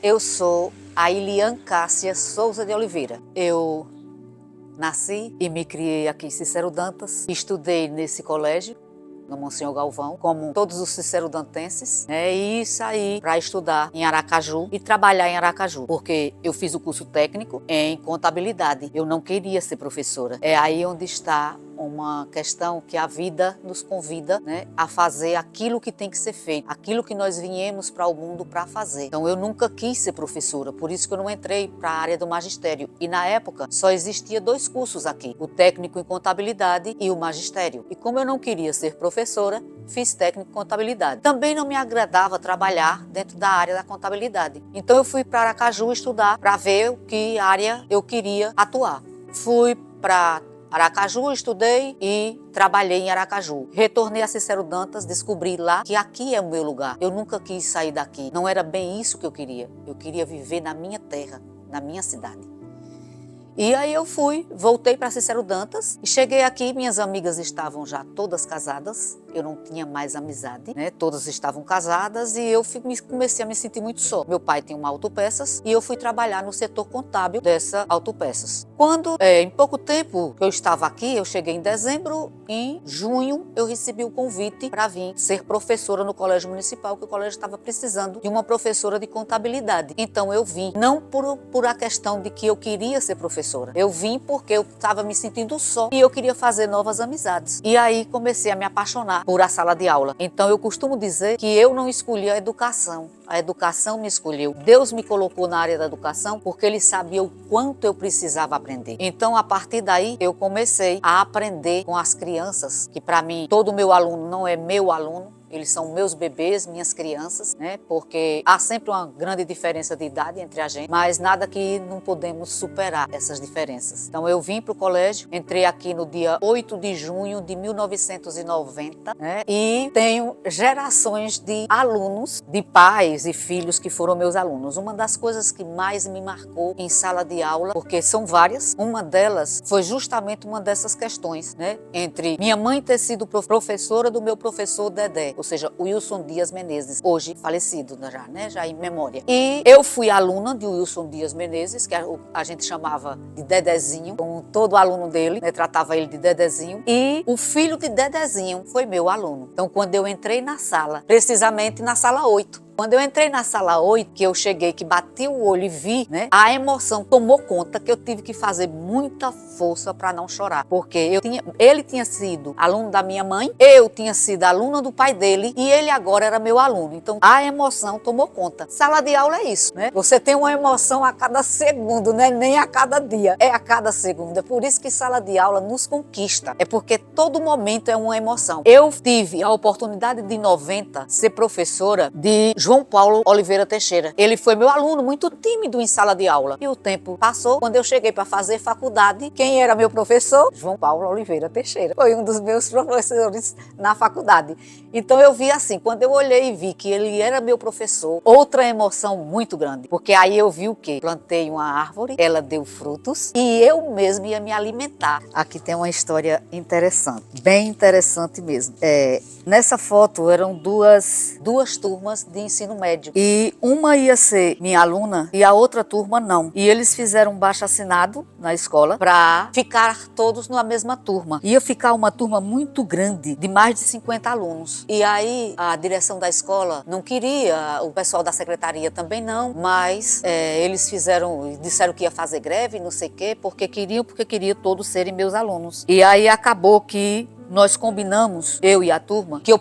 Eu sou a Ilian Cássia Souza de Oliveira. Eu nasci e me criei aqui em Cícero Dantas. Estudei nesse colégio, no Monsenhor Galvão, como todos os cicerodantenses, e saí para estudar em Aracaju e trabalhar em Aracaju, porque eu fiz o curso técnico em contabilidade. Eu não queria ser professora. É aí onde está uma questão que a vida nos convida, a fazer aquilo que tem que ser feito, aquilo que nós viemos para o mundo para fazer. Então eu nunca quis ser professora, por isso que eu não entrei para a área do magistério. E na época só existia 2 cursos aqui, o técnico em contabilidade e o magistério. E como eu não queria ser professora, fiz técnico em contabilidade. Também não me agradava trabalhar dentro da área da contabilidade. Então eu fui para Aracaju estudar para ver que área eu queria atuar. Fui para Aracaju, estudei e trabalhei em Aracaju. Retornei a Cícero Dantas, descobri lá que aqui é o meu lugar. Eu nunca quis sair daqui. Não era bem isso que eu queria. Eu queria viver na minha terra, na minha cidade. E aí eu voltei para Cícero Dantas e cheguei aqui, minhas amigas estavam já todas casadas, eu não tinha mais amizade, todas estavam casadas e eu comecei a me sentir muito só. Meu pai tem uma autopeças e eu fui trabalhar no setor contábil dessa autopeças. Quando, em pouco tempo que eu estava aqui, eu cheguei em dezembro, em junho eu recebi o convite para vir ser professora no colégio municipal, que o colégio estava precisando de uma professora de contabilidade. Então eu vim, não por a questão de que eu queria ser professora, eu vim porque eu estava me sentindo só e eu queria fazer novas amizades. E aí comecei a me apaixonar por a sala de aula. Então eu costumo dizer que eu não escolhi a educação me escolheu. Deus me colocou na área da educação porque Ele sabia o quanto eu precisava aprender. Então a partir daí eu comecei a aprender com as crianças, que para mim todo meu aluno não é meu aluno, eles são meus bebês, minhas crianças, porque há sempre uma grande diferença de idade entre a gente, mas nada que não podemos superar essas diferenças. Então eu vim para o colégio, entrei aqui no dia 8 de junho de 1990, e tenho gerações de alunos, de pais e filhos que foram meus alunos. Uma das coisas que mais me marcou em sala de aula, porque são várias, uma delas foi justamente uma dessas questões, entre minha mãe ter sido professora do meu professor Dedé, ou seja, o Wilson Dias Menezes, hoje falecido já em memória. E eu fui aluna de Wilson Dias Menezes, que a gente chamava de Dedezinho, como todo aluno dele, tratava ele de Dedezinho, e o filho de Dedezinho foi meu aluno. Então quando eu entrei na sala, precisamente na sala 8, quando eu entrei na sala 8, que eu cheguei, que bati o olho e vi, a emoção tomou conta que eu tive que fazer muita força para não chorar. Porque ele tinha sido aluno da minha mãe, eu tinha sido aluna do pai dele e ele agora era meu aluno. Então a emoção tomou conta. Sala de aula é isso, Você tem uma emoção a cada segundo, nem a cada dia, é a cada segundo. É por isso que sala de aula nos conquista. É porque todo momento é uma emoção. Eu tive a oportunidade de 90 ser professora de João Paulo Oliveira Teixeira. Ele foi meu aluno, muito tímido em sala de aula. E o tempo passou, quando eu cheguei para fazer faculdade, quem era meu professor? João Paulo Oliveira Teixeira. Foi um dos meus professores na faculdade. Então eu vi assim, quando eu olhei e vi que ele era meu professor, outra emoção muito grande. Porque aí eu vi o quê? Plantei uma árvore, ela deu frutos e eu mesma ia me alimentar. Aqui tem uma história interessante, bem interessante mesmo. Nessa foto eram duas turmas de ensino médio. E uma ia ser minha aluna e a outra turma não. E eles fizeram um baixo-assinado na escola para ficar todos na mesma turma. Ia ficar uma turma muito grande, de mais de 50 alunos. E aí a direção da escola não queria, o pessoal da secretaria também não, mas eles disseram que ia fazer greve, não sei o quê, porque queriam todos serem meus alunos. E aí acabou que nós combinamos, eu e a turma, que eu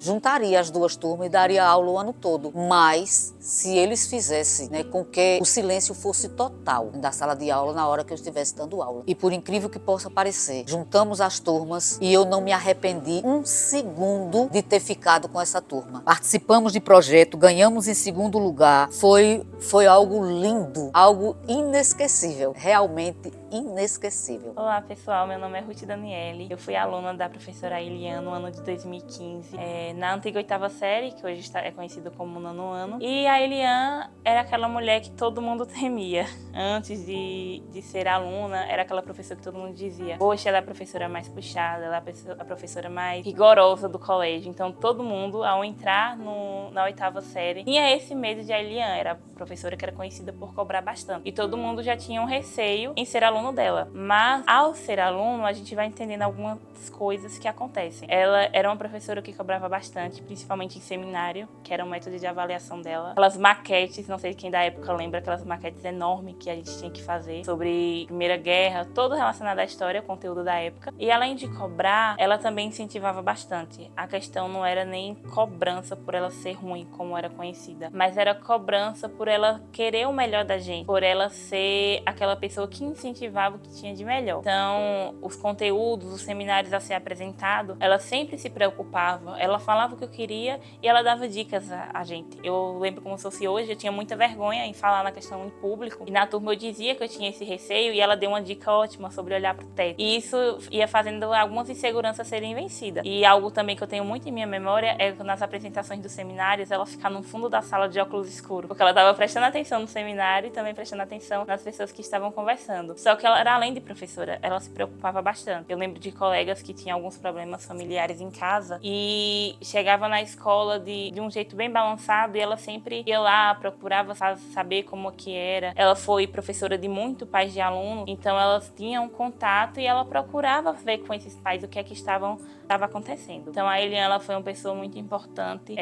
juntaria as 2 turmas e daria aula o ano todo. Mas se eles fizessem com que o silêncio fosse total da sala de aula na hora que eu estivesse dando aula. E por incrível que possa parecer, juntamos as turmas e eu não me arrependi um segundo de ter ficado com essa turma. Participamos de projeto, ganhamos em 2º lugar. Foi algo lindo, algo inesquecível, realmente inesquecível. Olá pessoal, meu nome é Ruth Daniele, eu fui aluna aluna da professora Eliane no ano de 2015, na antiga 8ª série, que hoje é conhecida como 9º ano. E a Eliane era aquela mulher que todo mundo temia. Antes de ser aluna, era aquela professora que todo mundo dizia: poxa, ela é a professora mais puxada, ela é a professora mais rigorosa do colégio. Então todo mundo, ao entrar na 8ª série, tinha esse medo de a Eliane. Era a professora que era conhecida por cobrar bastante. E todo mundo já tinha um receio em ser aluno dela. Mas ao ser aluno, a gente vai entendendo algumas coisas que acontecem. Ela era uma professora que cobrava bastante, principalmente em seminário, que era um método de avaliação dela. Aquelas maquetes, não sei quem da época lembra, aquelas maquetes enormes que a gente tinha que fazer sobre Primeira Guerra, todo relacionado à história, conteúdo da época. E além de cobrar, ela também incentivava bastante. A questão não era nem cobrança por ela ser ruim, como era conhecida, mas era cobrança por ela querer o melhor da gente, por ela ser aquela pessoa que incentivava o que tinha de melhor. Então, os conteúdos, os seminários a ser apresentado, ela sempre se preocupava, ela falava o que eu queria e ela dava dicas a gente. Eu lembro como se fosse hoje, eu tinha muita vergonha em falar na questão em público, e na turma eu dizia que eu tinha esse receio, e ela deu uma dica ótima sobre olhar pro teto. E isso ia fazendo algumas inseguranças serem vencidas. E algo também que eu tenho muito em minha memória é que nas apresentações dos seminários, ela ficar no fundo da sala de óculos escuros, porque ela estava prestando atenção no seminário e também prestando atenção nas pessoas que estavam conversando. Só que ela era, além de professora, ela se preocupava bastante. Eu lembro de colegas que tinham alguns problemas familiares em casa e chegava na escola de um jeito bem balançado, e ela sempre ia lá, procurava saber como que era. Ela foi professora de muito pais de aluno, então elas tinham contato e ela procurava ver com esses pais o que é que estava acontecendo. Então a Eliane, ela foi uma pessoa muito importante.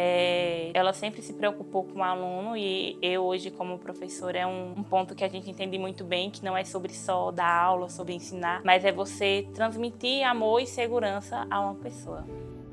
Ela sempre se preocupou com o aluno, e eu hoje como professora é um ponto que a gente entende muito bem, que não é sobre só dar aula, sobre ensinar, mas é você transmitir amor e segurança a uma pessoa.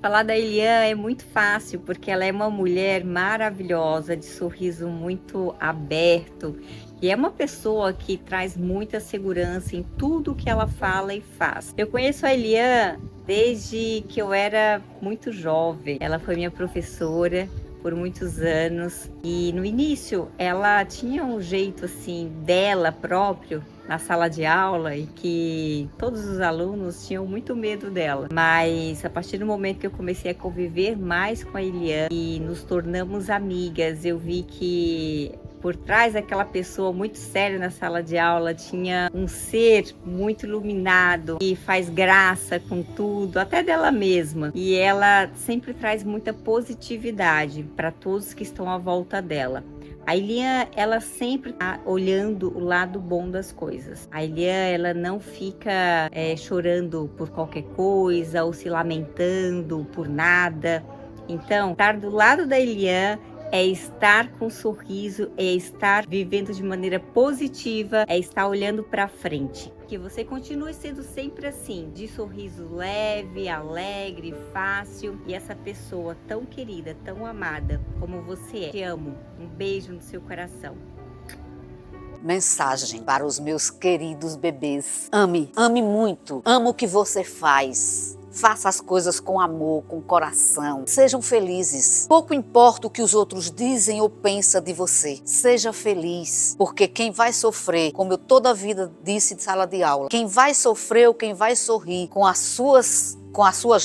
Falar da Eliane é muito fácil, porque ela é uma mulher maravilhosa, de sorriso muito aberto, e é uma pessoa que traz muita segurança em tudo que ela fala e faz. Eu conheço a Eliane desde que eu era muito jovem. Ela foi minha professora por muitos anos, e no início ela tinha um jeito assim dela próprio na sala de aula, e que todos os alunos tinham muito medo dela. Mas a partir do momento que eu comecei a conviver mais com a Eliane e nos tornamos amigas, eu vi que por trás daquela pessoa muito séria na sala de aula tinha um ser muito iluminado e faz graça com tudo, até dela mesma. E ela sempre traz muita positividade para todos que estão à volta dela. A Eliane, ela sempre está olhando o lado bom das coisas. A Eliane, ela não fica chorando por qualquer coisa ou se lamentando por nada. Então, estar do lado da Eliane é estar com um sorriso, é estar vivendo de maneira positiva, é estar olhando para frente. Que você continue sendo sempre assim, de sorriso leve, alegre, fácil, e essa pessoa tão querida, tão amada como você é. Te amo. Um beijo no seu coração. Mensagem para os meus queridos bebês. Ame, ame muito. Ame o que você faz. Faça as coisas com amor, com coração. Sejam felizes. Pouco importa o que os outros dizem ou pensam de você. Seja feliz, porque quem vai sofrer, como eu toda a vida disse em sala de aula, quem vai sofrer ou quem vai sorrir com as suas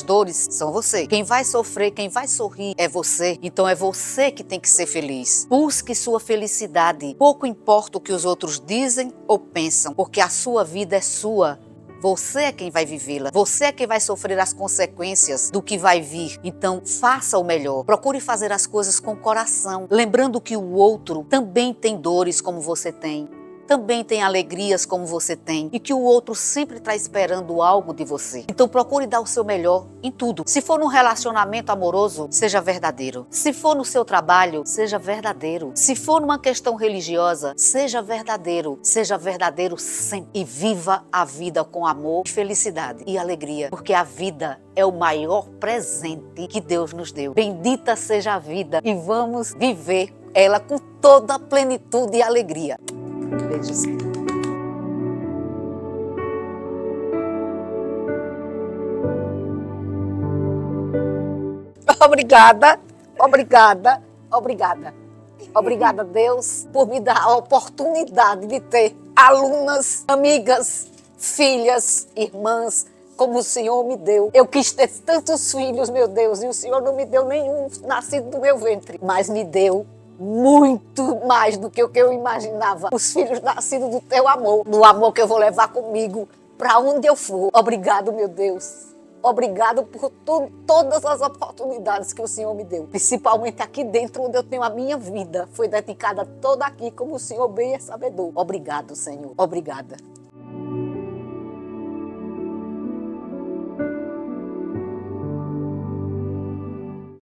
dores são você. Quem vai sofrer, quem vai sorrir é você. Então é você que tem que ser feliz. Busque sua felicidade. Pouco importa o que os outros dizem ou pensam, porque a sua vida é sua. Você é quem vai vivê-la. Você é quem vai sofrer as consequências do que vai vir. Então, faça o melhor. Procure fazer as coisas com o coração, lembrando que o outro também tem dores como você tem. Também tem alegrias como você tem, e que o outro sempre está esperando algo de você. Então procure dar o seu melhor em tudo. Se for num relacionamento amoroso, seja verdadeiro. Se for no seu trabalho, seja verdadeiro. Se for numa questão religiosa, seja verdadeiro. Seja verdadeiro sempre. E viva a vida com amor, felicidade e alegria, porque a vida é o maior presente que Deus nos deu. Bendita seja a vida, e vamos viver ela com toda a plenitude e alegria. Beijos. Obrigada, obrigada, obrigada. Obrigada, Deus, por me dar a oportunidade de ter alunas, amigas, filhas, irmãs, como o Senhor me deu. Eu quis ter tantos filhos, meu Deus, e o Senhor não me deu nenhum nascido do meu ventre, mas me deu muito mais do que o que eu imaginava. Os filhos nascidos do teu amor, do amor que eu vou levar comigo para onde eu for. Obrigado, meu Deus. Obrigado por todas as oportunidades que o Senhor me deu. Principalmente aqui dentro, onde eu tenho a minha vida. Foi dedicada toda aqui, como o Senhor bem é sabedor. Obrigado, Senhor. Obrigada.